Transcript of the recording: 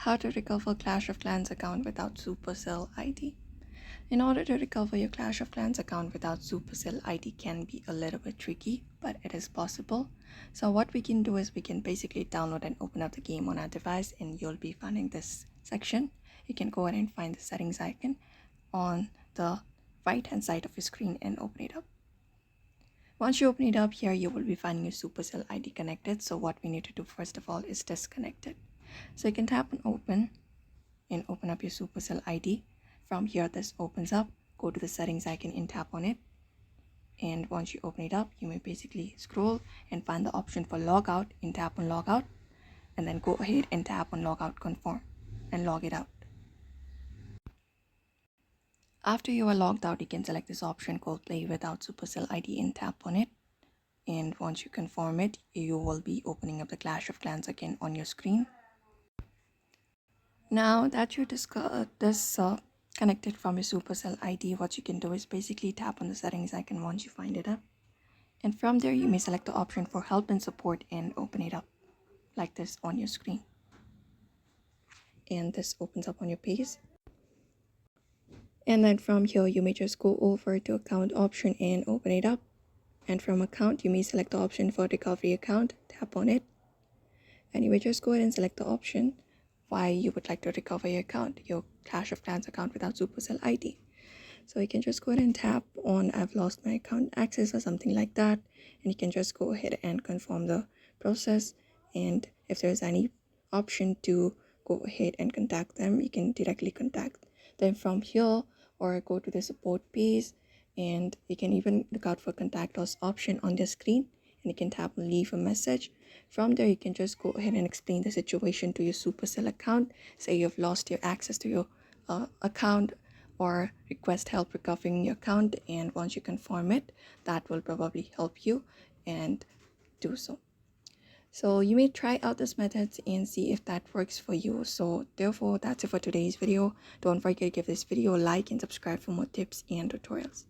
How to recover Clash of Clans account without Supercell ID. In order to recover your Clash of Clans account without Supercell ID can be a little bit tricky, but it is possible. So what we can do is we can basically download and open up the game on our device, and you'll be finding this section. You can go ahead and find the settings icon on the right hand side of your screen and open it up. Once you open it up, here you will be finding your Supercell ID connected. So what we need to do first of all is disconnect it. So you can tap on open and open up your Supercell ID. From here, this opens up. Go to the settings icon and tap on it. And once you open it up, you may basically scroll and find the option for logout and tap on logout. And then go ahead and tap on logout confirm and log it out. After you are logged out, you can select this option called play without Supercell ID and tap on it. And once you confirm it, you will be opening up the Clash of Clans again on your screen. Now that you're connected from your Supercell ID, what you can do is basically tap on the settings icon once you find it up. And from there, you may select the option for help and support and open it up like this on your screen. And this opens up on your page. And then from here, you may just go over to account option and open it up. And from account, you may select the option for recovery account, tap on it. And you may just go ahead and select the option why you would like to recover your account, your Clash of Clans account without Supercell ID. So you can just go ahead and tap on I've lost my account access or something like that. And you can just go ahead and confirm the process. And if there's any option to go ahead and contact them, you can directly contact them from here or go to the support page. And you can even look out for contact us option on the screen. And you can tap on leave a message. From there, you can just go ahead and explain the situation to your Supercell account. Say you've lost your access to your account or request help recovering your account. And once you confirm it, that will probably help you and do so. So you may try out this method and see if that works for you. So therefore, that's it for today's video. Don't forget to give this video a like and subscribe for more tips and tutorials.